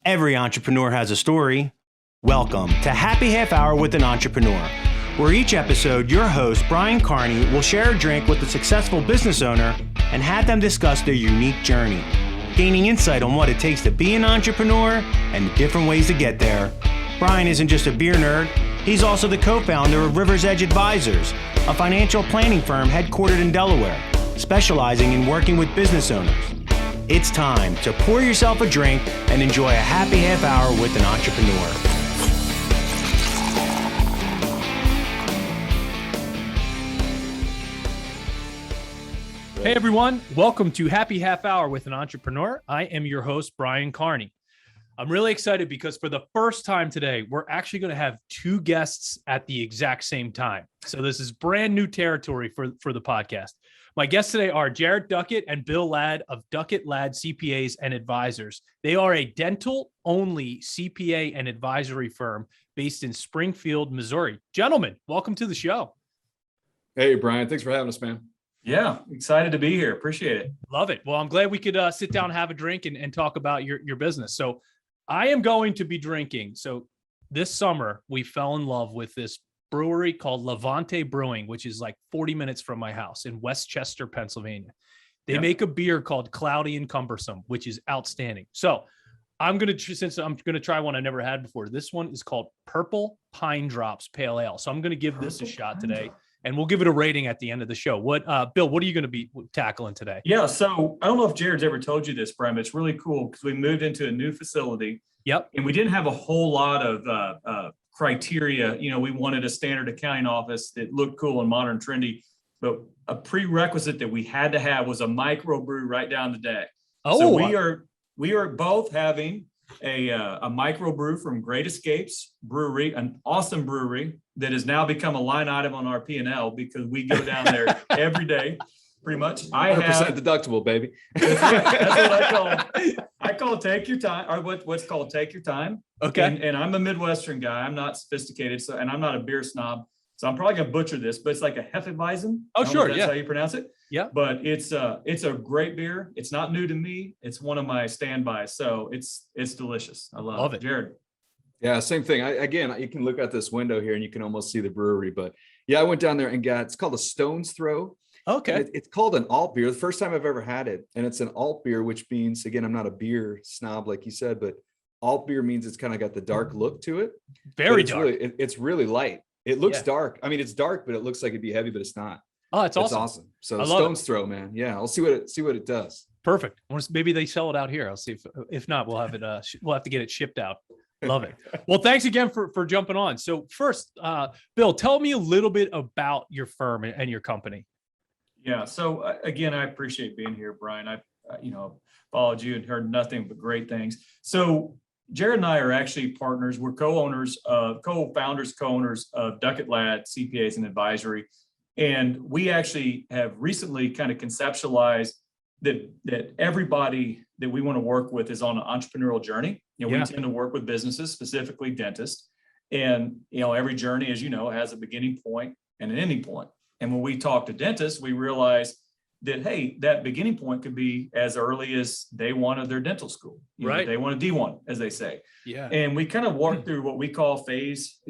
Every entrepreneur has a story. Welcome to Happy Half Hour with an Entrepreneur, where each episode your host, Brian Carney, will share a drink with a successful business owner and have them discuss their unique journey, gaining insight on what it takes to be an entrepreneur and the different ways to get there. Brian isn't just a beer nerd, he's also the co-founder of River's Edge Advisors, a financial planning firm headquartered in Delaware, specializing in working with business owners. It's time to pour yourself a drink and enjoy a happy half hour with an entrepreneur. Hey everyone, welcome to Happy Half Hour with an Entrepreneur. I am your host, Brian Carney. I'm really excited because for the first time today, we're actually going to have two guests at the exact same time. So this is brand new territory for the podcast. My guests today are Jared Duckett and Bill Ladd of Duckett Ladd CPAs and Advisors. They are a dental-only CPA and advisory firm based in Springfield, Missouri. Gentlemen, welcome to the show. Hey, Brian. Thanks for having us, man. Yeah, excited to be here. Appreciate it. Love it. Well, I'm glad we could sit down, have a drink, and talk about your business. So I am going to be drinking. So this summer, we fell in love with this brewery called Levante Brewing, which is like 40 minutes from my house in Westchester, Pennsylvania. They make a beer called Cloudy and Cumbersome, which is outstanding. So since I'm going to try one I never had before. This one is called Purple Pine Drops Pale Ale. So I'm going to give this a shot today, and we'll give it a rating at the end of the show. Bill, what are you going to be tackling today? Yeah, so I don't know if Jared's ever told you this, Brian, but it's really cool because we moved into a new facility. Yep. And we didn't have a whole lot of criteria. You know, we wanted a standard accounting office that looked cool and modern, trendy, but a prerequisite that we had to have was a microbrew right down the deck. Oh, so we are both having a microbrew from Great Escapes Brewery, an awesome brewery that has now become a line item on our P&L because we go down there every day, pretty much. 100% deductible, baby. That's what I call take your time, or what's called take your time. Okay. And I'm a Midwestern guy. I'm not sophisticated, and I'm not a beer snob. So I'm probably gonna butcher this, but it's like a Hefeweizen. Oh, sure. That's how you pronounce it. Yeah. But it's a great beer. It's not new to me. It's one of my standbys. So it's delicious. I love it. Jared. Yeah, same thing. You can look out this window here and you can almost see the brewery. But yeah, I went down there and it's called a Stone's Throw. Okay. It's called an alt beer. The first time I've ever had it. And it's an alt beer, which means, again, I'm not a beer snob, like you said, but alt beer means it's kind of got the dark look to it. Very dark. It's really light. It looks dark. I mean, it's dark, but it looks like it'd be heavy, but it's not. Oh, it's awesome. It's awesome. So Stone's Throw, man. Yeah, I'll see what it does. Perfect. Maybe they sell it out here. I'll see if not, we'll have it. We'll have to get it shipped out. Love it. Well, thanks again for jumping on. So first, Bill, tell me a little bit about your firm and your company. Yeah. So again, I appreciate being here, Brian. I followed you and heard nothing but great things. So Jared and I are actually partners. We're co-founders of Duckett Ladd CPAs and Advisory. And we actually have recently kind of conceptualized that everybody that we want to work with is on an entrepreneurial journey. We tend to work with businesses, specifically dentists. And, every journey, as you know, has a beginning point and an ending point. And when we talk to dentists, we realize that, hey, that beginning point could be as early as day one of their dental school. Right. Day one of D1, as they say. Yeah. And we kind of walk through what we call phases,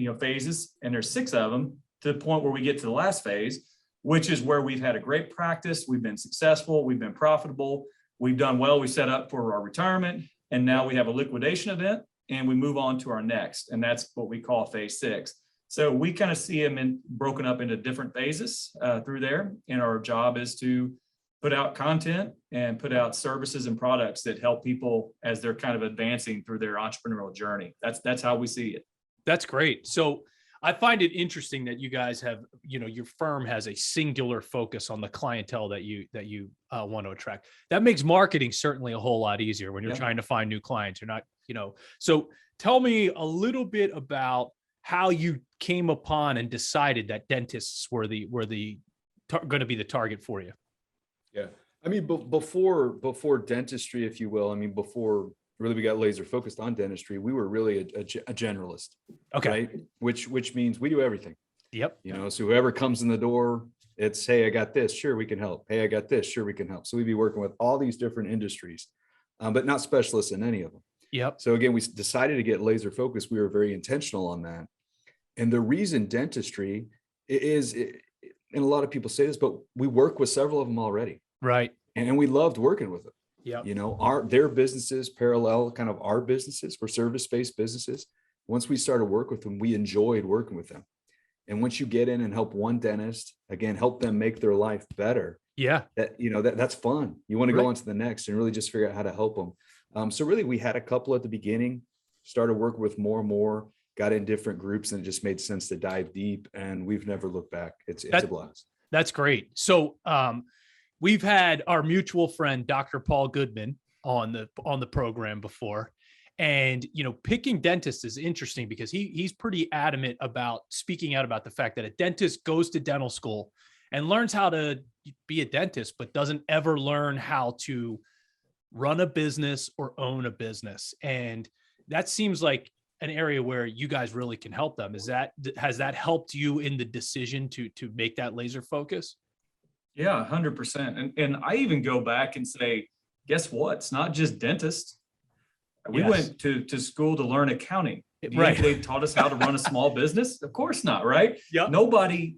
and there's 6 of them, to the point where we get to the last phase, which is where we've had a great practice. We've been successful. We've been profitable. We've done well. We set up for our retirement. And now we have a liquidation event and we move on to our next. And that's what we call phase 6. So we kind of see them broken up into different phases through there. And our job is to put out content and put out services and products that help people as they're kind of advancing through their entrepreneurial journey. That's how we see it. That's great. So I find it interesting that you guys have, your firm has a singular focus on the clientele that you want to attract. That makes marketing certainly a whole lot easier when you're trying to find new clients. You're not, So tell me a little bit about how you came upon and decided that dentists were going to be the target for you. Yeah, I mean, before dentistry, if you will. Before really we got laser focused on dentistry, we were really a generalist. Okay. Right? Which means we do everything. Yep. So whoever comes in the door, it's, hey, I got this. Sure, we can help. Hey, I got this. Sure, we can help. So we'd be working with all these different industries, but not specialists in any of them. Yep. So again, we decided to get laser focused. We were very intentional on that. And the reason dentistry is, and a lot of people say this, but we work with several of them already. Right. And we loved working with them. Yep. You know, their businesses parallel kind of our businesses. We're service-based businesses. Once we started work with them, we enjoyed working with them. And once you get in and help one dentist, again, help them make their life better. Yeah. That's fun. You want to Right. go on to the next and really just figure out how to help them. So really we had a couple at the beginning, started working with more and more, got in different groups, and it just made sense to dive deep, and we've never looked back. It's a blast. That's great. So we've had our mutual friend, Dr. Paul Goodman, on the program before. And, you know, picking dentists is interesting because he's pretty adamant about speaking out about the fact that a dentist goes to dental school and learns how to be a dentist, but doesn't ever learn how to run a business or own a business. And that seems like an area where you guys really can help them. Has that helped you in the decision to make that laser focus? Yeah, 100%. And I even go back and say, guess what? It's not just dentists. We Yes. went to school to learn accounting. Do you Right. think they taught us how to run a small business? Of course not, right? Yep. Nobody,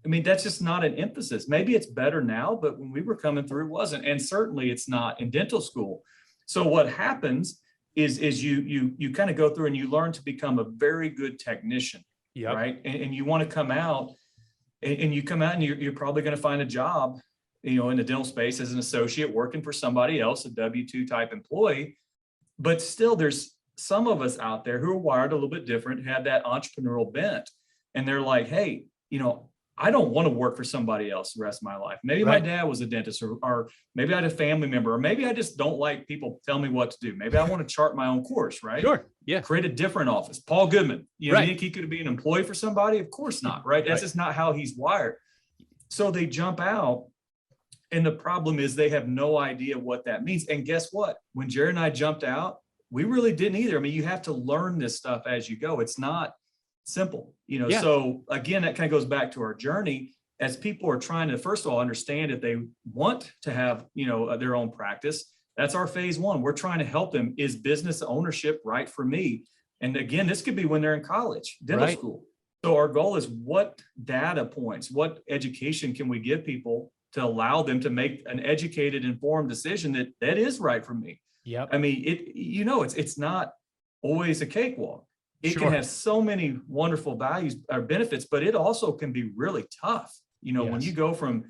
I mean, that's just not an emphasis. Maybe it's better now, but when we were coming through, it wasn't. And certainly it's not in dental school. So what happens is you kind of go through and you learn to become a very good technician, Yep. right? And you want to come out and you come out and you're probably going to find a job, you know, in the dental space as an associate working for somebody else, a W-2 type employee. But still, there's some of us out there who are wired a little bit different, have that entrepreneurial bent. And they're like, hey, you know, I don't want to work for somebody else the rest of my life. Maybe my Right. dad was a dentist, or maybe I had a family member, or maybe I just don't like people tell me what to do. Maybe I want to chart my own course, right? Sure. Yeah. Create a different office. Paul Goodman, you know, Right. you think he could be an employee for somebody? Of course not, right? That's Right. just not how he's wired. So they jump out. And the problem is they have no idea what that means. And guess what? When Jared and I jumped out, we really didn't either. I mean, you have to learn this stuff as you go. It's not simple, you know? Yeah. So again, that kind of goes back to our journey as people are trying to, first of all, understand that they want to have, you know, their own practice. That's our phase one. We're trying to help them. Is business ownership right for me? And again, this could be when they're in college, dental Right. school. So our goal is, what data points, what education can we give people to allow them to make an educated, informed decision that is right for me? Yep. I mean, it's not always a cakewalk. It Sure. can have so many wonderful values or benefits, but it also can be really tough. You know, when Yes. you go from,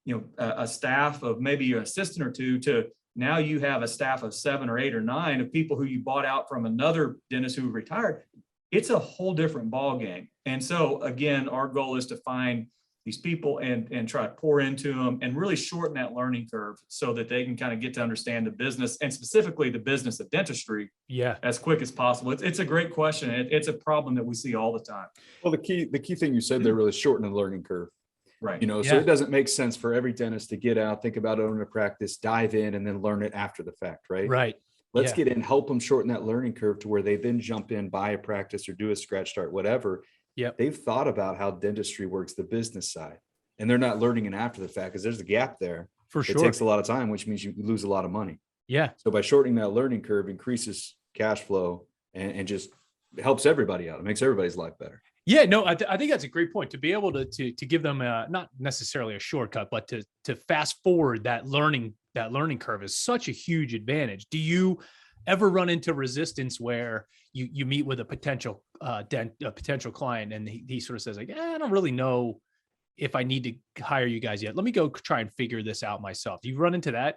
you know, a staff of maybe an assistant or two to now you have a staff of 7 or 8 or 9 of people who you bought out from another dentist who retired. It's a whole different ball game. And so again, our goal is to find these people and try to pour into them and really shorten that learning curve so that they can kind of get to understand the business, and specifically the business of dentistry, Yeah. as quick as possible. It's a great question. It's a problem that we see all the time. Well, the key thing you said there, really shorten the learning curve. Right. You know, so Yeah. it doesn't make sense for every dentist to get out, think about owning a practice, dive in, and then learn it after the fact, right? Right. Let's Yeah. get in, help them shorten that learning curve to where they then jump in, buy a practice or do a scratch start, whatever. Yep. They've thought about how dentistry works, the business side, and they're not learning it after the fact because there's a gap there. For It sure. takes a lot of time, which means you lose a lot of money. Yeah. So by shortening that learning curve, increases cash flow and just helps everybody out. It makes everybody's life better. Yeah, no, I think that's a great point, to be able to give them not necessarily a shortcut, but to fast forward that learning curve is such a huge advantage. Do you ever run into resistance where you meet with a potential client and he sort of says like, I don't really know if I need to hire you guys yet. Let me go try and figure this out myself. Do you run into that?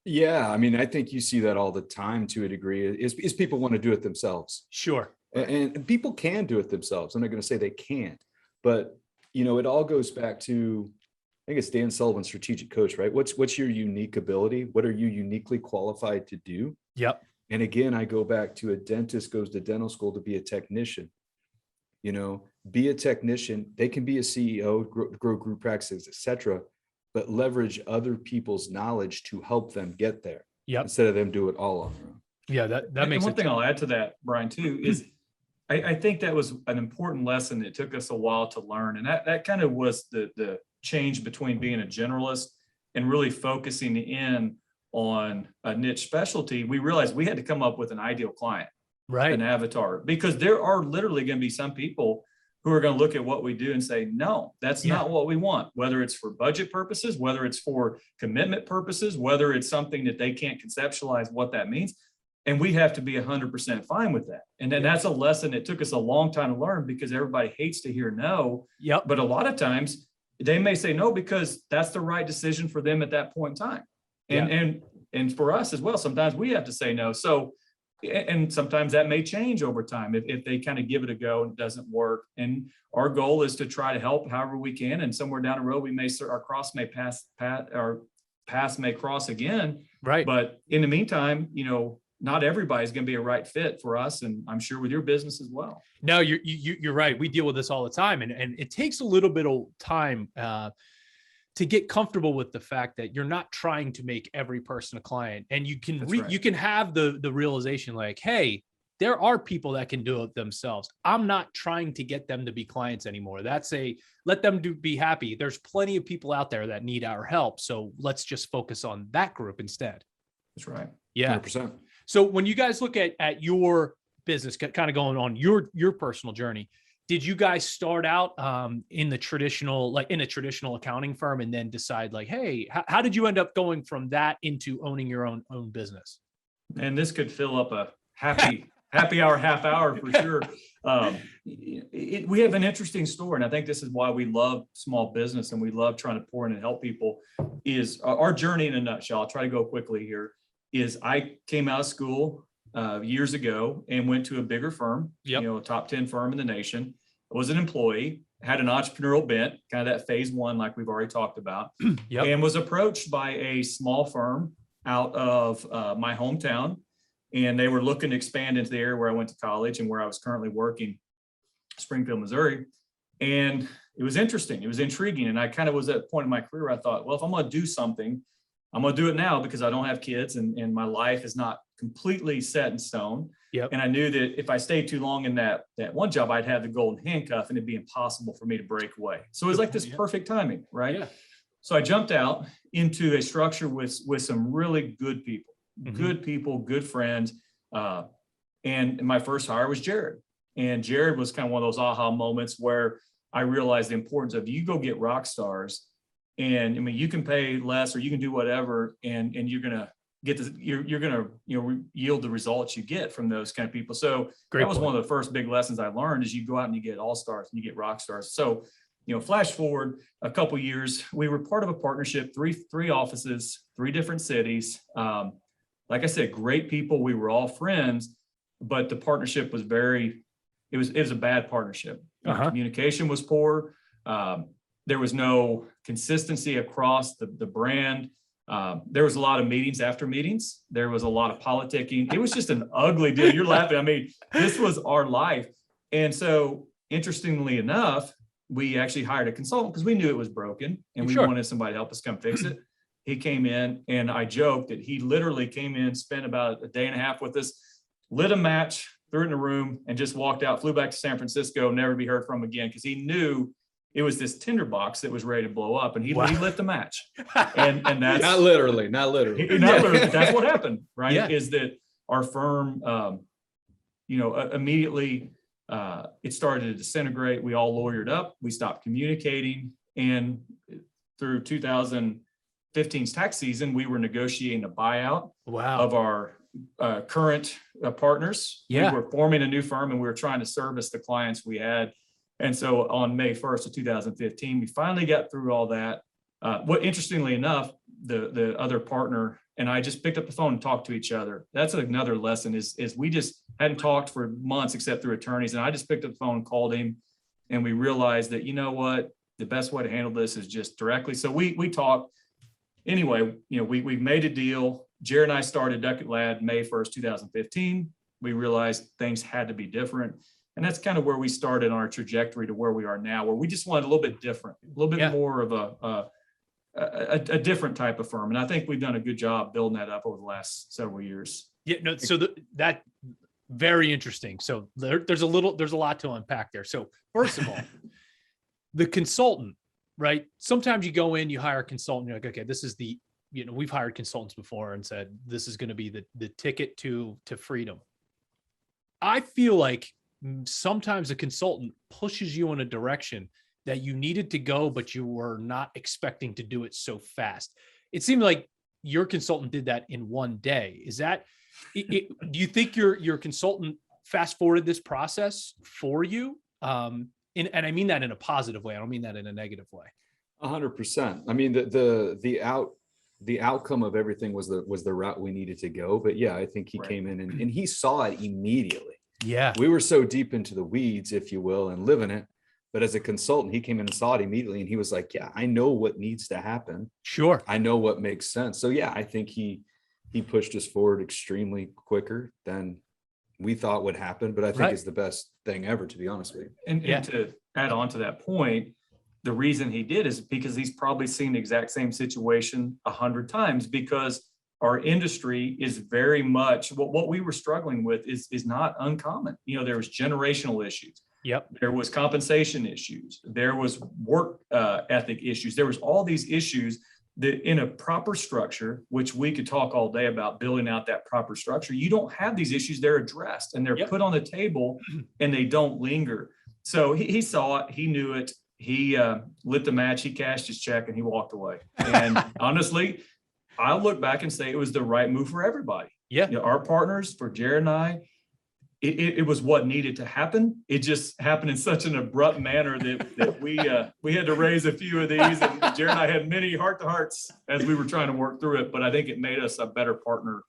Yeah, I mean, I think you see that all the time to a degree. Is people want to do it themselves. Sure. And people can do it themselves. I'm not going to say they can't, but you know, it all goes back to, I think it's Dan Sullivan's strategic coach, right? What's your unique ability? What are you uniquely qualified to do? Yep. And again, I go back to a dentist goes to dental school to be a technician. You know, be a technician. They can be a CEO, grow group practices, etc., but leverage other people's knowledge to help them get there. Yep. Instead of them do it all on their own. Yeah, that And makes one it. thing I'll add to that, Brian, too, is I think that was an important lesson that took us a while to learn. And that kind of was the change between being a generalist and really focusing in on a niche specialty, we realized we had to come up with an ideal client, Right. an avatar, because there are literally going to be some people who are going to look at what we do and say, no, that's not what we want, whether it's for budget purposes, whether it's for commitment purposes, whether it's something that they can't conceptualize what that means. And we have to be 100% fine with that. And then that's a lesson that took us a long time to learn, because everybody hates to hear no. Yep. But a lot of times they may say no because that's the right decision for them at that point in time. And for us as well, sometimes we have to say no. So, and sometimes that may change over time if they kind of give it a go and it doesn't work. And our goal is to try to help however we can. And somewhere down the road, our cross may our paths may cross again. Right. But in the meantime, not everybody's going to be a right fit for us. And I'm sure with your business as well. No, you're right. We deal with this all the time. And it takes a little bit of time to get comfortable with the fact that you're not trying to make every person a client. And you can you can have the realization like, hey, there are people that can do it themselves. I'm not trying to get them to be clients anymore. Let them be happy. There's plenty of people out there that need our help. So let's just focus on that group instead. That's right. Yeah. 100%. So when you guys look at your business, kind of going on your personal journey, did you guys start out in a traditional accounting firm and then decide like, hey, how did you end up going from that into owning your own business? And this could fill up a happy hour, half hour for sure. We have an interesting story. And I think this is why we love small business and we love trying to pour in and help people. Is our journey in a nutshell. I'll try to go quickly here. Is I came out of school years ago and went to a bigger firm, a top 10 firm in the nation. I was an employee, had an entrepreneurial bent, kind of that phase one, like we've already talked about, and was approached by a small firm out of my hometown. And they were looking to expand into the area where I went to college and where I was currently working, Springfield, Missouri. And it was interesting. It was intriguing. And I kind of was at a point in my career where I thought, well, if I'm going to do something, I'm going to do it now because I don't have kids and my life is not completely set in stone. Yep. And I knew that if I stayed too long in that one job, I'd have the golden handcuff and it'd be impossible for me to break away. So it was like this perfect timing, right? Yeah. So I jumped out into a structure with some really good people, good friends. And my first hire was Jared. And Jared was kind of one of those aha moments where I realized the importance of you go get rock stars. And I mean, you can pay less or you can do whatever, and you're going to get this, you're going to, yield the results you get from those kind of people. So that was one of the first big lessons I learned is you go out and you get all stars and you get rock stars. So, flash forward a couple of years, we were part of a partnership, three offices, 3 different cities. Like I said, great people. We were all friends, but the partnership was it was a bad partnership. Communication was poor. There was no consistency across the brand. There was a lot of meetings after meetings. There was a lot of politicking. It was just an ugly deal. You're laughing. I mean, this was our life. And so interestingly enough, we actually hired a consultant because we knew it was broken and we wanted somebody to help us come fix it. He came in and I joked that he literally came in, spent about a day and a half with us, lit a match, threw it in a room and just walked out, flew back to San Francisco, never to be heard from again because he knew it was this tinderbox that was ready to blow up, and he lit the match. And that's not literally. That's what happened, right? Yeah. Is that our firm, immediately it started to disintegrate. We all lawyered up. We stopped communicating, and through 2015's tax season, we were negotiating a buyout of our current partners. Yeah. We were forming a new firm, and we were trying to service the clients we had. And so on May 1st of 2015, we finally got through all that. Interestingly enough, the other partner and I just picked up the phone and talked to each other. That's another lesson is we just hadn't talked for months except through attorneys. And I just picked up the phone and called him, and we realized that, the best way to handle this is just directly. So we talked. Anyway, we made a deal. Jared and I started Duckett Ladd May 1st, 2015. We realized things had to be different. And that's kind of where we started on our trajectory to where we are now, where we just wanted a little bit different, a little bit more of a different type of firm. And I think we've done a good job building that up over the last several years. Yeah, no, so that very interesting. So there's a lot to unpack there. So first of all, the consultant, right? Sometimes you go in, you hire a consultant, you're like, okay, this is the we've hired consultants before and said, this is going to be the ticket to freedom. I feel like sometimes a consultant pushes you in a direction that you needed to go, but you were not expecting to do it so fast. It seemed like your consultant did that in one day. Is that, do you think your consultant fast forwarded this process for you? And I mean that in a positive way. I don't mean that in a negative way. 100%. I mean, the outcome of everything was the route we needed to go. But yeah, I think he came in and he saw it immediately. Yeah. We were so deep into the weeds, if you will, and living it. But as a consultant, he came in and saw it immediately. And he was like, yeah, I know what needs to happen. Sure. I know what makes sense. So yeah, I think he pushed us forward extremely quicker than we thought would happen. But I think it's the best thing ever, to be honest with you. And to add on to that point, the reason he did is because he's probably seen the exact same situation 100 times, because our industry is very much what we were struggling with is not uncommon. There was generational issues. Yep. There was compensation issues. There was work ethic issues. There was all these issues that in a proper structure, which we could talk all day about building out that proper structure, you don't have these issues. They're addressed and they're put on the table and they don't linger. So he saw it. He knew it. He lit the match. He cashed his check and he walked away. And honestly, I'll look back and say it was the right move for everybody. Yeah. Our partners, for Jared and I, it was what needed to happen. It just happened in such an abrupt manner that we had to raise a few of these, and Jared and I had many heart-to-hearts as we were trying to work through it. But I think it made us a better partner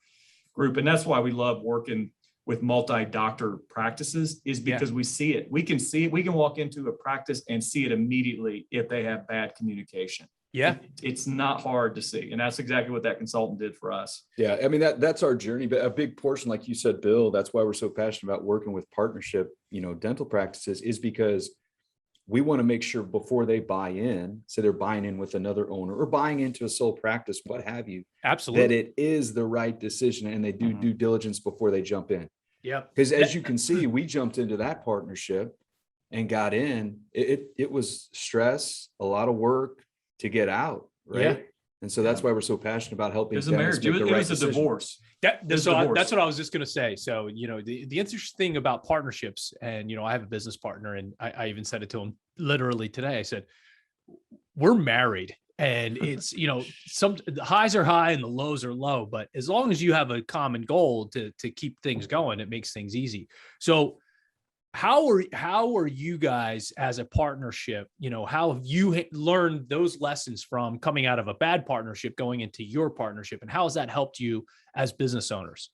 group, and that's why we love working with multi-doctor practices, is because we see it. We can see it. We can walk into a practice and see it immediately if they have bad communication. Yeah. It's not hard to see. And that's exactly what that consultant did for us. Yeah. I mean, that's our journey, but a big portion, like you said, Bill, that's why we're so passionate about working with partnership, dental practices, is because we want to make sure before they buy in, so they're buying in with another owner or buying into a sole practice, what have you, absolutely, that it is the right decision and they do due diligence before they jump in. Yeah. Because as you can see, we jumped into that partnership and got in. It was stress, a lot of work to get out, right? Yeah. And so that's why we're so passionate about helping. It was a marriage. It was a divorce. That's what I was just going to say. So, the interesting thing about partnerships, and, I have a business partner, and I even said it to him literally today. I said, we're married, and it's, the highs are high and the lows are low, but as long as you have a common goal to keep things going, it makes things easy. So how are you guys as a partnership? How have you learned those lessons from coming out of a bad partnership going into your partnership, and how has that helped you as business owners?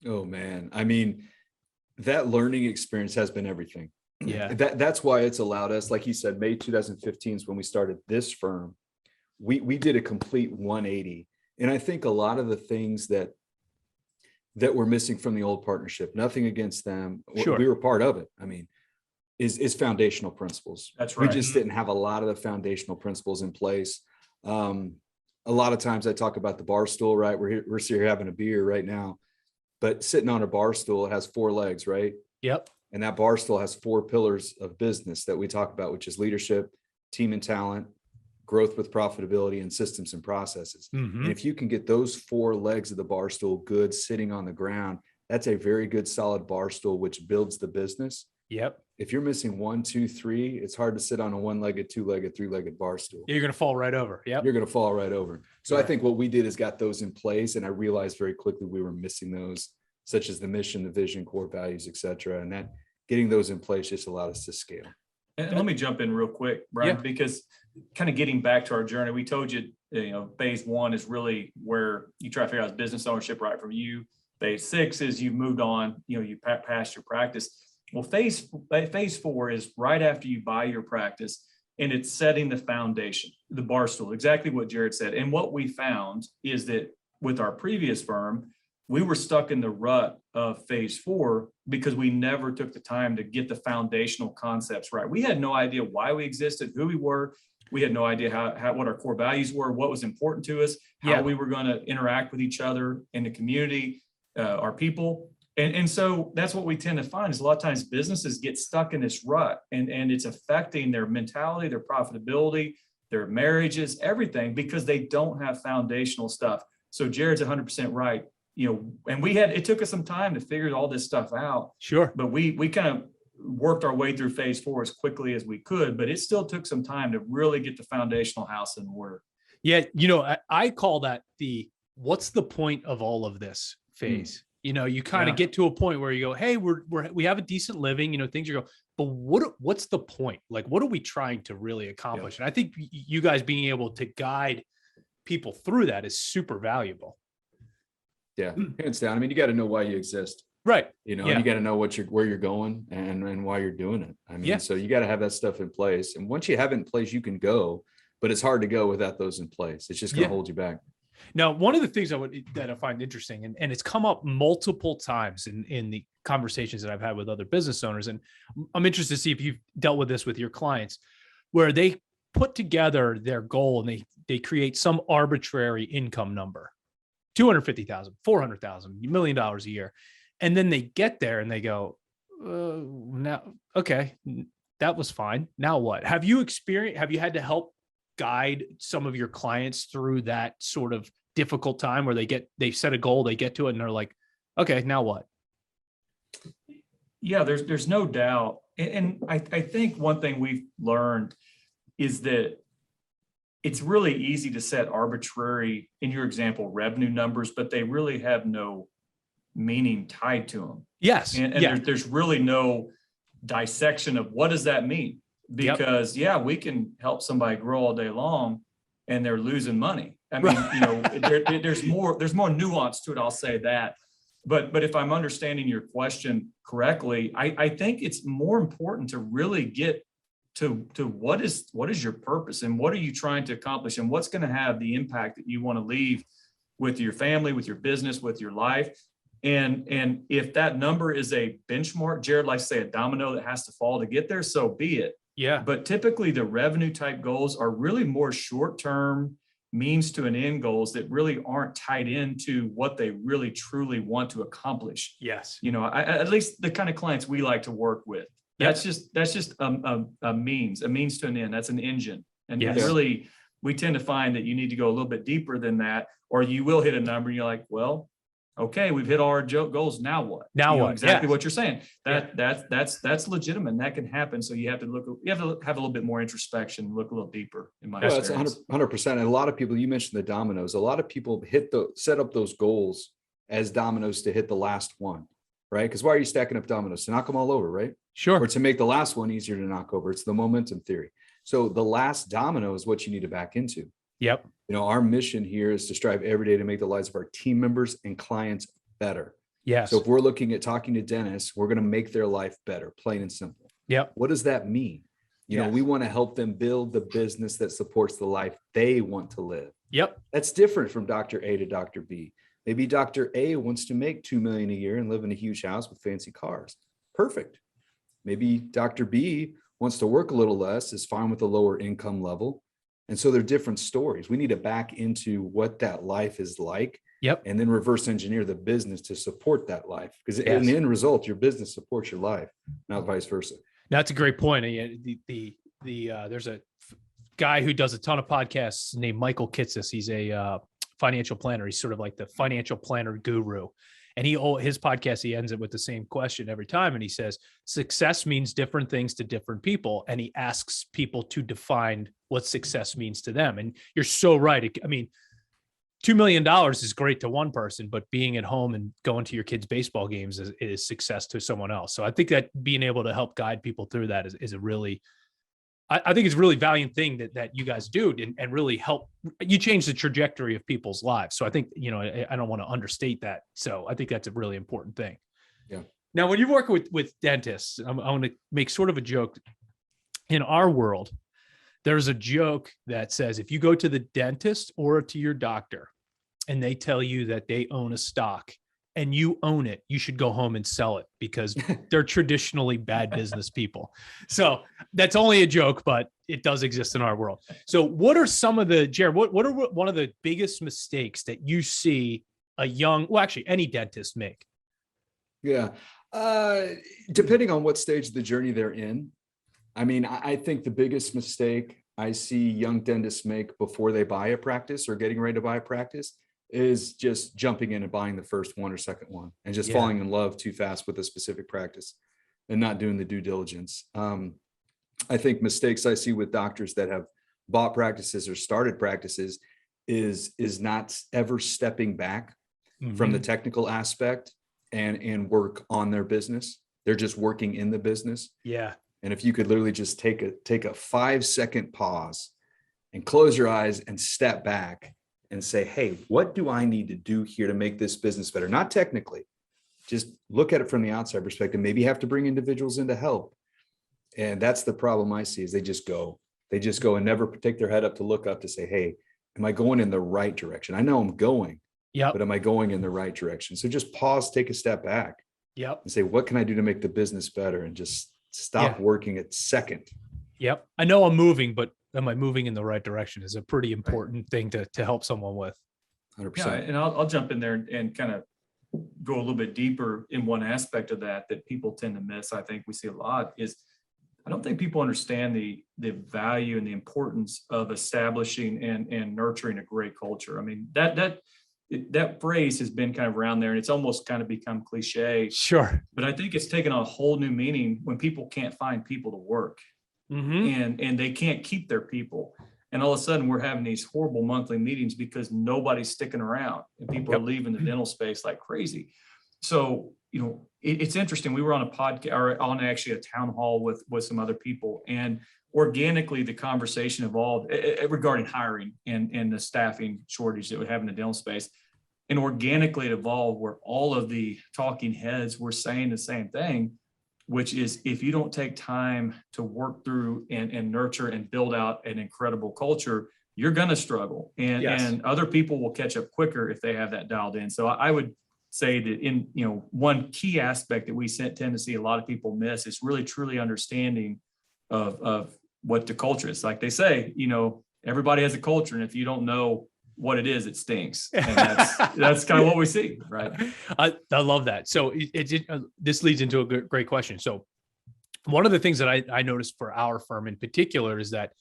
Oh man, I mean, that learning experience has been everything. Yeah, that's why it's allowed us, like you said, May 2015 is when we started this firm. We did a complete 180, and I think a lot of the things that were missing from the old partnership, nothing against them, sure, we were part of it. I mean, is foundational principles. That's right. We just didn't have a lot of the foundational principles in place. A lot of times I talk about the bar stool, right? We're here having a beer right now, but sitting on a bar stool, it has 4 legs, right? Yep. And that bar stool has 4 pillars of business that we talk about, which is leadership, team and talent, growth with profitability, and systems and processes. Mm-hmm. And if you can get those 4 legs of the bar stool good sitting on the ground, that's a very good solid bar stool, which builds the business. Yep. If you're missing 1, 2, 3, it's hard to sit on a 1-legged, 2-legged, 3-legged bar stool. You're going to fall right over. Yep. You're going to fall right over. So right. I think what we did is got those in place, and I realized very quickly we were missing those, such as the mission, the vision, core values, et cetera. And that getting those in place just allowed us to scale. And let me jump in real quick, Brian, because kind of getting back to our journey, we told you, phase 1 is really where you try to figure out business ownership right from you. Phase 6 is you've moved on, you passed your practice. Well, phase 4 is right after you buy your practice, and it's setting the foundation, the bar stool, exactly what Jared said. And what we found is that with our previous firm, we were stuck in the rut of phase 4 because we never took the time to get the foundational concepts right. We had no idea why we existed, who we were. We had no idea what our core values were, what was important to us, how we were going to interact with each other in the community, our people. And so that's what we tend to find is a lot of times businesses get stuck in this rut, and it's affecting their mentality, their profitability, their marriages, everything, because they don't have foundational stuff. So Jared's 100% right. And it took us some time to figure all this stuff out. Sure. But we kind of worked our way through phase 4 as quickly as we could, but it still took some time to really get the foundational house in order. Yeah. I call that what's the point of all of this phase? You kind of get to a point where you go, hey, we have a decent living, things are going, but what's the point? Like, what are we trying to really accomplish? And I think you guys being able to guide people through that is super valuable. Yeah, hands down. I mean, you got to know why you exist. Right. And you got to know where you're going and why you're doing it. I mean, so you got to have that stuff in place. And once you have it in place, you can go, but it's hard to go without those in place. It's just going to hold you back. Now, one of the things that I find interesting, and it's come up multiple times in the conversations that I've had with other business owners, and I'm interested to see if you've dealt with this with your clients, where they put together their goal and they create some arbitrary income number, $250,000, $400,000, $1 million a year. And then they get there and they go, now, okay, that was fine. Now what? Have you had to help guide some of your clients through that sort of difficult time where they set a goal, they get to it and they're like, okay, now what? Yeah, there's no doubt. And I think one thing we've learned is that it's really easy to set arbitrary, in your example, revenue numbers, but they really have no meaning tied to them. Yes. And there's really no dissection of what does that mean? Because we can help somebody grow all day long and they're losing money. I mean, there's more nuance to it. I'll say that. But if I'm understanding your question correctly, I think it's more important to really get to what is your purpose and what are you trying to accomplish and what's going to have the impact that you want to leave with your family, with your business, with your life. And if that number is a benchmark, Jared likes to say a domino that has to fall to get there, so be it. Yeah. But typically the revenue type goals are really more short-term means to an end goals that really aren't tied into what they really truly want to accomplish. Yes. At least the kind of clients we like to work with. That's just a means to an end. That's an engine. And really, we tend to find that you need to go a little bit deeper than that, or you will hit a number and you're like, well, okay, we've hit all our goals. Now what? Now what? Exactly what you're saying. That's legitimate. And that can happen. So you have to have a little bit more introspection, look a little deeper in my experience. That's 100%. And a lot of people, you mentioned the dominoes. A lot of people set up those goals as dominoes to hit the last one, right? Because why are you stacking up dominoes? To knock them all over, right? Sure. Or to make the last one easier to knock over. It's the momentum theory. So the last domino is what you need to back into. Yep. Our mission here is to strive every day to make the lives of our team members and clients better. Yes. So if we're looking at talking to dentists, we're going to make their life better, plain and simple. Yep. What does that mean? We want to help them build the business that supports the life they want to live. Yep. That's different from Dr. A to Dr. B. Maybe Dr. A wants to make $2 million a year and live in a huge house with fancy cars. Perfect. Maybe Dr. B wants to work a little less, is fine with a lower income level. And so they're different stories. We need to back into what that life is like. Yep. And then reverse engineer the business to support that life. Because in the end result, your business supports your life, not vice versa. That's a great point. There's a guy who does a ton of podcasts named Michael Kitces. He's a financial planner. He's sort of like the financial planner guru. And his podcast, he ends it with the same question every time. And he says, success means different things to different people. And he asks people to define what success means to them. And you're so right. I mean, $2 million is great to one person, but being at home and going to your kids' baseball games is success to someone else. So I think that being able to help guide people through that is a really, I think it's a really valiant thing that you guys do and really help you change the trajectory of people's lives. So I think, I don't want to understate that. So I think that's a really important thing. Yeah. Now, when you work with dentists, I want to make sort of a joke. In our world, there's a joke that says, if you go to the dentist or to your doctor and they tell you that they own a stock and you own it, you should go home and sell it because they're traditionally bad business people. So that's only a joke, but it does exist in our world. So what are some of Jared, what are one of the biggest mistakes that you see any dentist make? Yeah. Depending on what stage of the journey they're in. I mean, I think the biggest mistake I see young dentists make before they buy a practice or getting ready to buy a practice is just jumping in and buying the first one or second one and just falling in love too fast with a specific practice and not doing the due diligence. I think mistakes I see with doctors that have bought practices or started practices is not ever stepping back from the technical aspect and work on their business. They're just working in the business. Yeah. And if you could literally just take a 5-second pause and close your eyes and step back and say, hey, what do I need to do here to make this business better? Not technically, just look at it from the outside perspective. Maybe you have to bring individuals in to help. And that's the problem I see is they just go and never take their head up to look up to say, hey, am I going in the right direction? I know I'm going, but am I going in the right direction? So just pause, take a step back and say, what can I do to make the business better? And just stop working at second. I know I'm moving, but am I moving in the right direction is a pretty important thing to help someone with. 100%. Yeah, and I'll jump in there and kind of go a little bit deeper in one aspect of that people tend to miss. I think we see a lot is I don't think people understand the value and the importance of establishing and nurturing a great culture. I mean, that phrase has been kind of around there and it's almost kind of become cliche. Sure. But I think it's taken on a whole new meaning when people can't find people to work and they can't keep their people. And all of a sudden we're having these horrible monthly meetings because nobody's sticking around and people are leaving the dental space like crazy. So, you know, it's interesting. We were on a podcast or on actually a town hall with some other people, and organically the conversation evolved regarding hiring and the staffing shortage that we have in the dental space. And organically it evolved where all of the talking heads were saying the same thing, which is if you don't take time to work through and nurture and build out an incredible culture, you're going to struggle. And other people will catch up quicker if they have that dialed in. So I would say that in, you know, one key aspect that we tend to see a lot of people miss is really truly understanding of what the culture is. Like they say, you know, everybody has a culture. And if you don't know what it is, it stinks. And that's kind of what we see, right? I love that. So this leads into a great question. So one of the things that I noticed for our firm in particular is that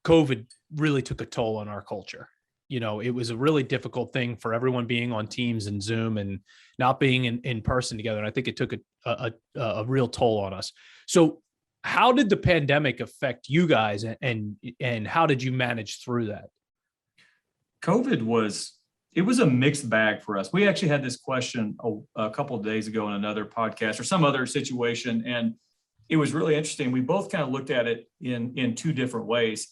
COVID really took a toll on our culture. You know, it was a really difficult thing for everyone being on Teams and Zoom and not being in person together. And I think it took a real toll on us. So how did the pandemic affect you guys and how did you manage through that? COVID was a mixed bag for us. We actually had this question a couple of days ago in another podcast or some other situation. And it was really interesting. We both kind of looked at it in two different ways.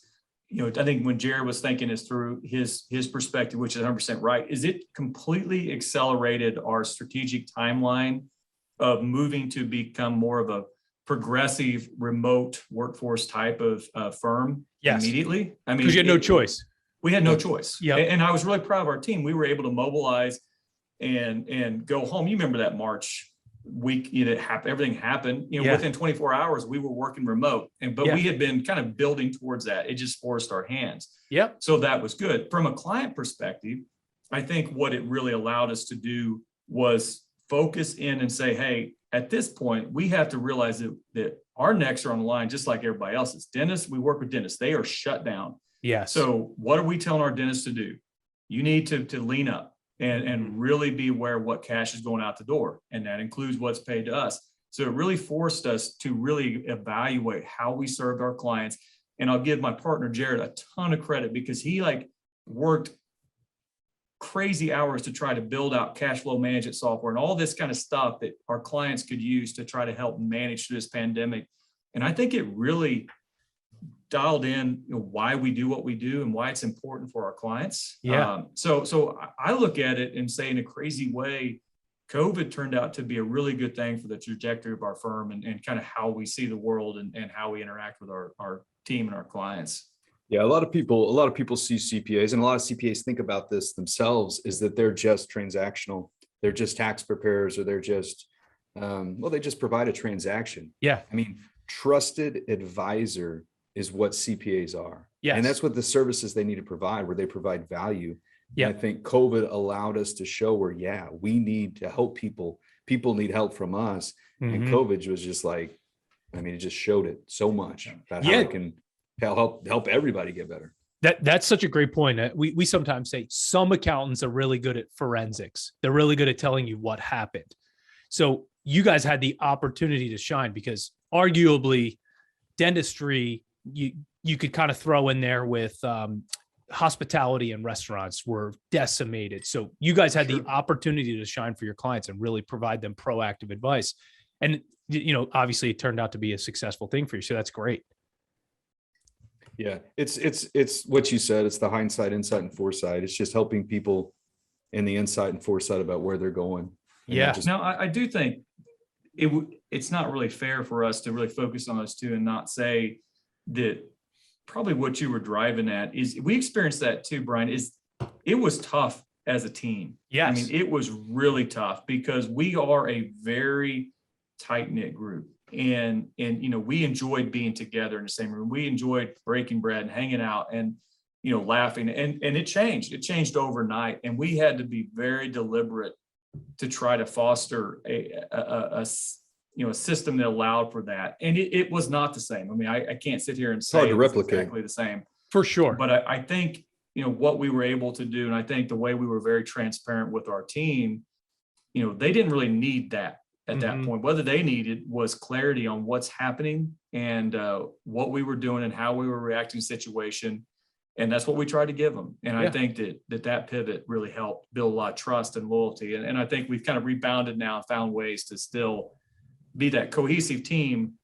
You know, I think when Jared was thinking this through his perspective, which is 100% right, is it completely accelerated our strategic timeline of moving to become more of a progressive remote workforce type of firm immediately. I mean, because you had no choice. We had no choice. Yeah. And I was really proud of our team. We were able to mobilize and go home. You remember that March week, everything happened, within 24 hours, we were working remote but we had been kind of building towards that. It just forced our hands. So that was good. From a client perspective, I think what it really allowed us to do was focus in and say, hey, at this point, we have to realize that our necks are on the line, just like everybody else's. Dentists, we work with dentists. They are shut down. So what are we telling our dentists to do? You need to lean up and really be aware of what cash is going out the door. And that includes what's paid to us. So it really forced us to really evaluate how we served our clients. And I'll give my partner, Jared, a ton of credit because he worked crazy hours to try to build out cash flow management software and all this kind of stuff that our clients could use to try to help manage through this pandemic. And I think it really dialed in why we do what we do and why it's important for our clients. So I look at it and say in a crazy way, COVID turned out to be a really good thing for the trajectory of our firm and kind of how we see the world and how we interact with our team and our clients. Yeah, a lot of people see CPAs, and a lot of CPAs think about this themselves, is that they're just transactional. They're just tax preparers, or they're just, they just provide a transaction. I mean, trusted advisor is what CPAs are. And that's what the services they need to provide, where they provide value. And I think COVID allowed us to show where, we need to help people. People need help from us. And COVID was just it just showed it so much about how they can help everybody get better. That's such a great point. We sometimes say some accountants are really good at forensics. They're really good at telling you what happened. So you guys had the opportunity to shine because arguably dentistry, you could kind of throw in there with hospitality and restaurants were decimated. So you guys had the opportunity to shine for your clients and really provide them proactive advice. And, obviously it turned out to be a successful thing for you. So that's great. Yeah, it's what you said. It's the hindsight, insight, and foresight. It's just helping people in the insight and foresight about where they're going. Yeah. Now, I do think it's not really fair for us to really focus on those two and not say that probably what you were driving at is we experienced that too, Brian, is it was tough as a team. Yes. I mean, it was really tough because we are a very tight-knit group. And we enjoyed being together in the same room. We enjoyed breaking bread and hanging out and, laughing. And it changed. It changed overnight. And we had to be very deliberate to try to foster a system that allowed for that. And it was not the same. I mean, I can't sit here and say hard to replicate. exactly the same. For sure. But I think, what we were able to do, and I think the way we were very transparent with our team, they didn't really need that. At that point, whether they needed was clarity on what's happening and what we were doing and how we were reacting to the situation. And that's what we tried to give them. And I think that pivot really helped build a lot of trust and loyalty. And I think we've kind of rebounded now and found ways to still be that cohesive team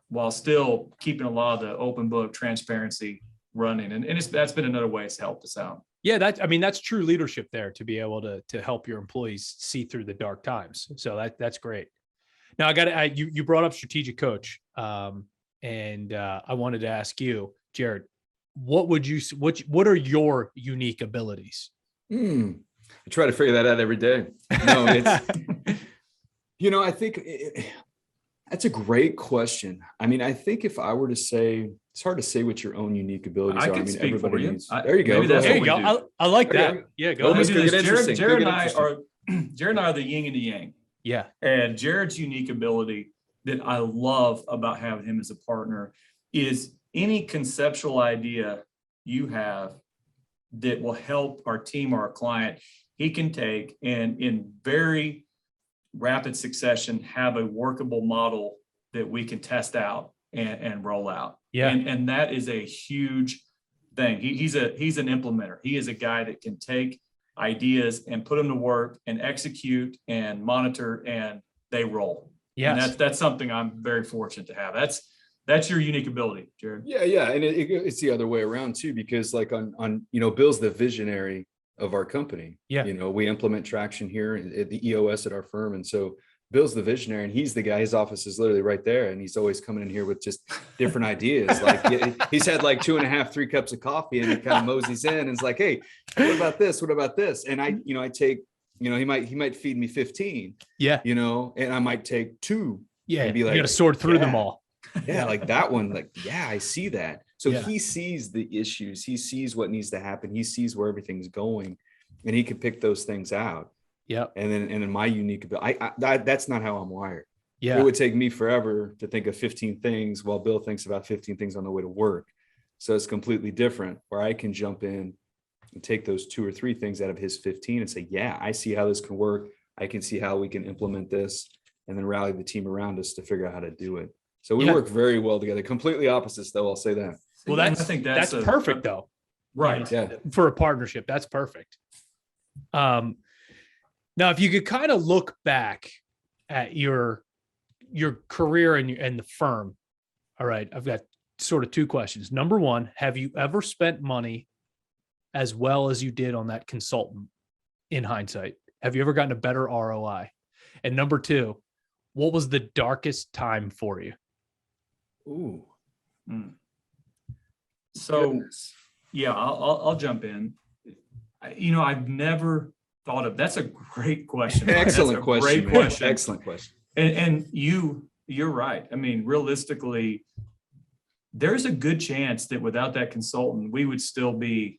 while still keeping a lot of the open book transparency running. And that's been another way it's helped us out. Yeah, that's true leadership there to be able to help your employees see through the dark times. So that's great. Now you brought up strategic coach, and I wanted to ask you, Jared, what are your unique abilities? I try to figure that out every day. No, it's I think that's a great question. I mean, I think if I were to say, it's hard to say what your own unique abilities are. I mean, everybody needs. There you go. There you go. I like that. Yeah, go ahead. Jared and I are the yin and the yang. Yeah. And Jared's unique ability that I love about having him as a partner is any conceptual idea you have that will help our team or our client, he can take and in very rapid succession have a workable model that we can test out and roll out. Yeah. And that is a huge thing. He's an implementer. He is a guy that can take ideas and put them to work and execute and monitor, and they roll. Yeah. And that's something I'm very fortunate to have. That's your unique ability, Jared. Yeah. And it's the other way around too, because like on Bill's the visionary of our company. Yeah. We implement traction here at the EOS at our firm. And so Bill's the visionary and he's the guy, his office is literally right there. And he's always coming in here with just different ideas. Like he's had like 2.5, 3 cups of coffee and he kind of moseys in and is like, hey, what about this? What about this? And I take, he might feed me 15, and I might take 2. Yeah. And be like, you got to sort through them all. Yeah. Like that one, I see that. So he sees the issues. He sees what needs to happen. He sees where everything's going and he can pick those things out. Yeah. And then my unique ability, that's not how I'm wired. Yeah. It would take me forever to think of 15 things while Bill thinks about 15 things on the way to work. So it's completely different where I can jump in and take those 2 or 3 things out of his 15 and say, yeah, I see how this can work. I can see how we can implement this and then rally the team around us to figure out how to do it. So we work very well together. Completely opposites though. I'll say that. Well, I think that's perfect though. Right. Yeah. For a partnership, that's perfect. Now, if you could kind of look back at your career and the firm. All right. I've got sort of 2 questions. Number 1, have you ever spent money as well as you did on that consultant in hindsight? Have you ever gotten a better ROI? And number 2, what was the darkest time for you? Ooh. So, Goodness. yeah, I'll jump in. I've never thought of, that's a great question. Excellent question. Great question. Excellent question. And you're right. I mean, realistically, there's a good chance that without that consultant, we would still be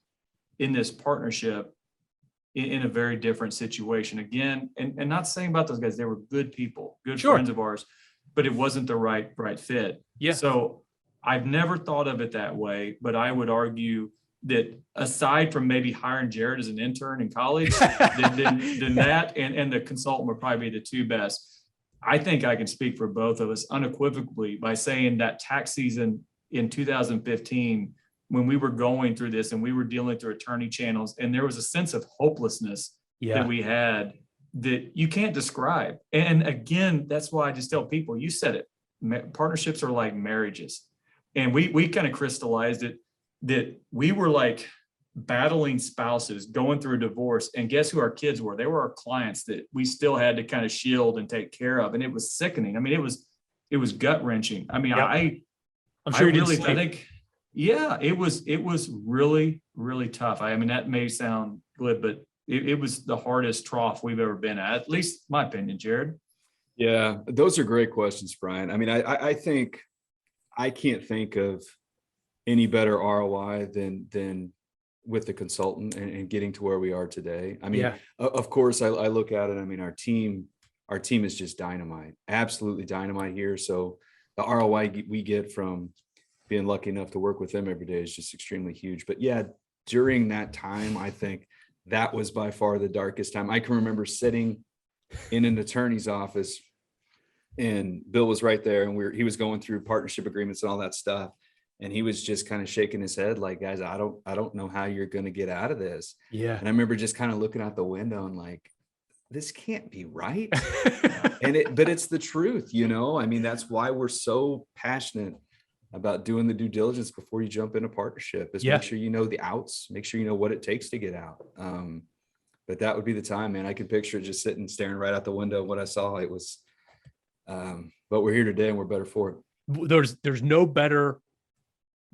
in this partnership in a very different situation. Again, and not saying about those guys, they were good people, good friends of ours, but it wasn't the right fit. Yeah. So I've never thought of it that way, but I would argue that aside from maybe hiring Jared as an intern in college, then that and the consultant would probably be the two best. I think I can speak for both of us unequivocally by saying that tax season in 2015, when we were going through this and we were dealing through attorney channels, and there was a sense of hopelessness that we had that you can't describe. And again, that's why I just tell people, you said it, partnerships are like marriages. And we kind of crystallized it that we were like battling spouses going through a divorce, and guess who our kids were? They were our clients that we still had to kind of shield and take care of. And it was sickening. I mean, it was gut wrenching. I mean, I'm sure I think, yeah, it was really, really tough. I mean, that may sound good, but it was the hardest trough we've ever been at least my opinion, Jared. Yeah, those are great questions, Brian. I mean, I think I can't think of any better ROI than with the consultant and getting to where we are today. I mean, of course, I look at it. I mean, our team is just dynamite, absolutely dynamite here. So the ROI we get from being lucky enough to work with them every day is just extremely huge. But yeah, during that time, I think that was by far the darkest time. I can remember sitting in an attorney's office, and Bill was right there, and he was going through partnership agreements and all that stuff. And he was just kind of shaking his head like, guys, I don't know how you're going to get out of this. Yeah. And I remember just kind of looking out the window and like, this can't be right. But it's the truth, you know? I mean, that's why we're so passionate about doing the due diligence before you jump into partnership, is make sure you know the outs, make sure you know what it takes to get out. But that would be the time, man. I could picture just sitting, staring right out the window. What I saw, it was, but we're here today and we're better for it. There's no better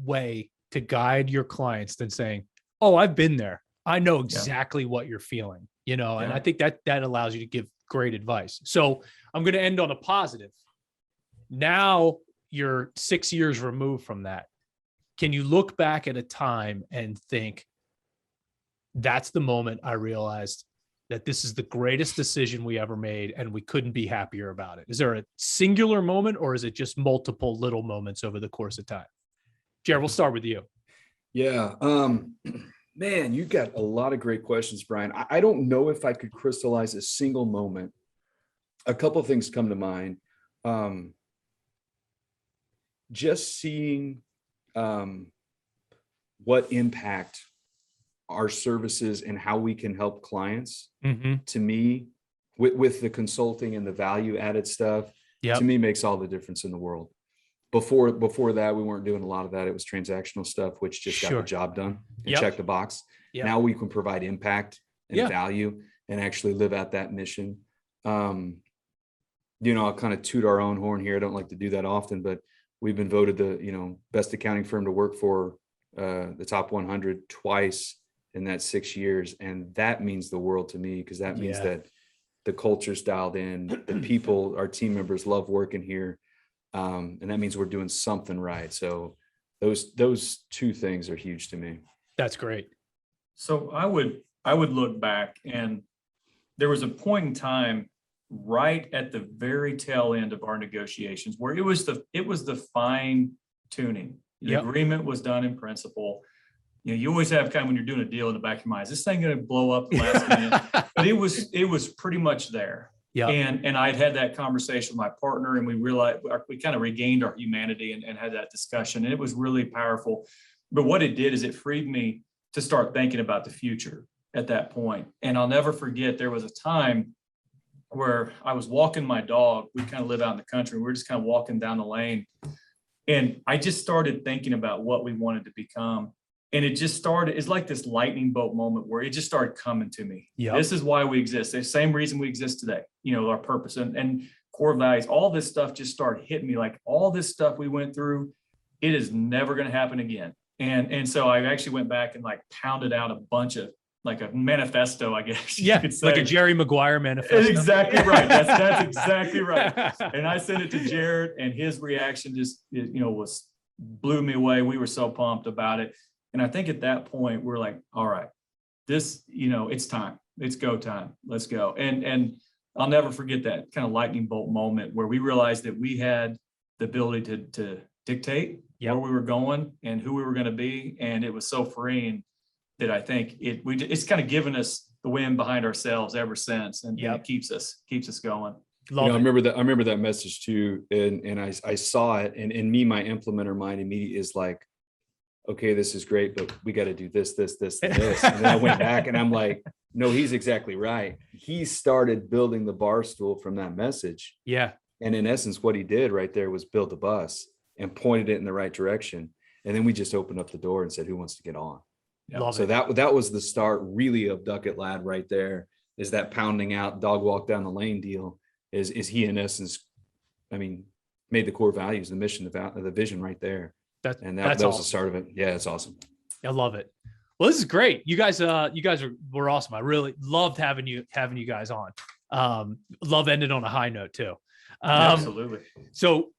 way to guide your clients than saying, oh, I've been there. I know exactly what you're feeling, you know, and I think that allows you to give great advice. So I'm going to end on a positive. Now you're 6 years removed from that. Can you look back at a time and think, that's the moment I realized that this is the greatest decision we ever made and we couldn't be happier about it? Is there a singular moment, or is it just multiple little moments over the course of time? Jared, we'll start with you. Yeah. Man, you got a lot of great questions, Brian. I don't know if I could crystallize a single moment. A couple of things come to mind. Just seeing what impact our services and how we can help clients, to me, with the consulting and the value added stuff, to me makes all the difference in the world. Before that, we weren't doing a lot of that. It was transactional stuff, which just got the job done and check the box. Now we can provide impact and value and actually live out that mission. You know, I'll kind of toot our own horn here. I don't like to do that often, but we've been voted the, best accounting firm to work for, the top 100 twice in that 6 years. And that means the world to me, because that means that the culture's dialed in, the people, our team members love working here. And that means we're doing something right. So those two things are huge to me. That's great. So I would look back, and there was a point in time right at the very tail end of our negotiations where it was the fine tuning. The agreement was done in principle. You know, you always have kind of, when you're doing a deal, in the back of your mind, is this thing going to blow up last minute? But it was pretty much there. Yeah. And I'd had that conversation with my partner, and we realized we kind of regained our humanity and had that discussion. And it was really powerful. But what it did is it freed me to start thinking about the future at that point. And I'll never forget, there was a time where I was walking my dog. We kind of live out in the country. We were just kind of walking down the lane. And I just started thinking about what we wanted to become. And it just started, it's like this lightning bolt moment where it just started coming to me. This is why we exist. The same reason we exist today, our purpose and core values, all this stuff just started hitting me, like all this stuff we went through, it is never going to happen again. And so I actually went back and like pounded out a bunch of, like a manifesto, I guess you could say. Like a Jerry Maguire manifesto. Exactly right. That's exactly right. And I sent it to Jared, and his reaction just, was blew me away. We were so pumped about it. And I think at that point, we're like, all right, this, it's time. It's go time. Let's go. And I'll never forget that kind of lightning bolt moment where we realized that we had the ability to dictate Yep. where we were going and who we were going to be. And it was so freeing that I think it's kind of given us the wind behind ourselves ever since. And Yep. it keeps us going. Love I it. remember that message too. And I saw it, and in me, my implementer mind immediately is like, okay, this is great, but we got to do this, and this. And then I went back and I'm like, no, he's exactly right. He started building the bar stool from that message. Yeah. And in essence, what he did right there was build the bus and pointed it in the right direction. And then we just opened up the door and said, who wants to get on? Love So it. that was the start really of Duckett Ladd right there, is that pounding out dog walk down the lane deal is he in essence, I mean, made the core values, the mission, the vision right there. That's That awesome. was the start of it. Yeah, it's awesome. I love it. Well, this is great. You guys were awesome. I really loved having you guys on. Love ending on a high note too. Absolutely. So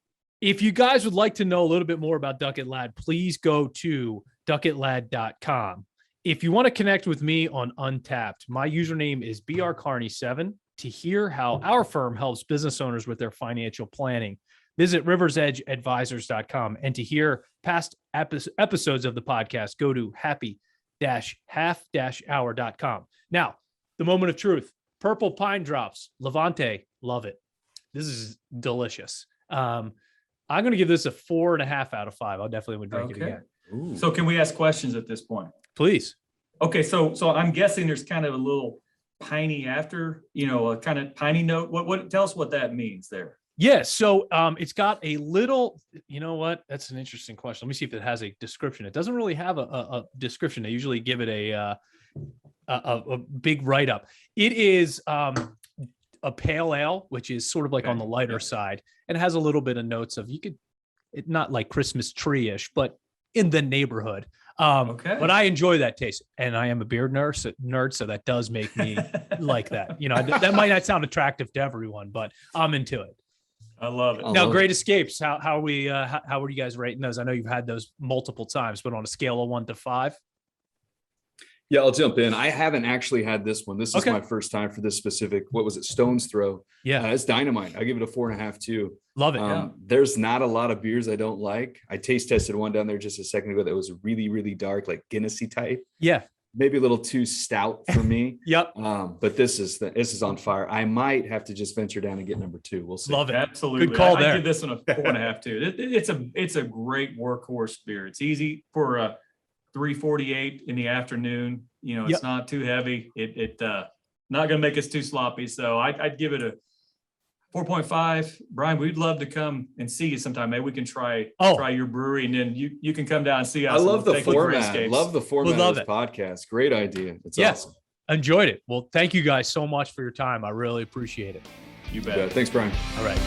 if you guys would like to know a little bit more about Duckett Ladd, please go to duckettladd.com. If you want to connect with me on Untapped, my username is brcarney7. To hear how our firm helps business owners with their financial planning, visit riversedgeadvisors.com. And to hear past episodes of the podcast, go to happy-half-hour.com. Now, the moment of truth, purple pine drops, Levante, love it. This is delicious. I'm going to give this a 4.5 out of 5. I'll definitely would drink it again. Ooh. So can we ask questions at this point? Please. Okay. So I'm guessing there's kind of a little piney after, a kind of piney note. What tell us what that means there. Yeah. So it's got a little, you know what? That's an interesting question. Let me see if it has a description. It doesn't really have a description. They usually give it a big write-up. It is a pale ale, which is sort of like on the lighter side, and has a little bit of notes of not like Christmas tree-ish, but in the neighborhood. But I enjoy that taste, and I am a beer nerd, so that does make me like that. That might not sound attractive to everyone, but I'm into it. I love it. Now, Great Escapes. How are we? How are you guys rating those? I know you've had those multiple times, but on a scale of 1 to 5. Yeah, I'll jump in. I haven't actually had this one. This is Okay. my first time for this specific. What was it? Stone's Throw. Yeah, It's dynamite. I give it a 4.5 too. love it. There's not a lot of beers I don't like. I taste tested one down there just a second ago that was really, really dark, like Guinnessy type. Yeah. Maybe a little too stout for me. Yep. But this is on fire. I might have to just venture down and get number 2. We'll see. Love it. Absolutely. Good call I there. give this one a 4.5 too. It's a great workhorse beer. It's easy for a 3:48 in the afternoon. It's Yep. not too heavy. It not going to make us too sloppy. So I'd give it a 4.5. Brian, we'd love to come and see you sometime. Maybe we can try your brewery, and then you can come down and see us. I love the Take a look at format. Escapes. Love the format love of this it. podcast. Great idea. It's Yes. awesome. Enjoyed it. Well, thank you guys so much for your time. I really appreciate it. You bet. Yeah, thanks, Brian. All right.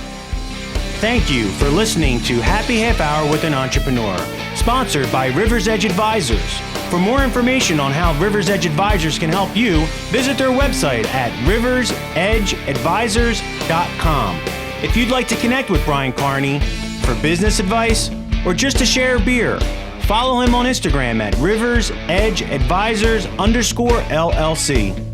Thank you for listening to Happy Half Hour with an Entrepreneur, sponsored by Rivers Edge Advisors. For more information on how Rivers Edge Advisors can help you, visit their website at riversedgeadvisors.com. If you'd like to connect with Brian Carney for business advice or just to share beer, follow him on Instagram at riversedgeadvisors_LLC.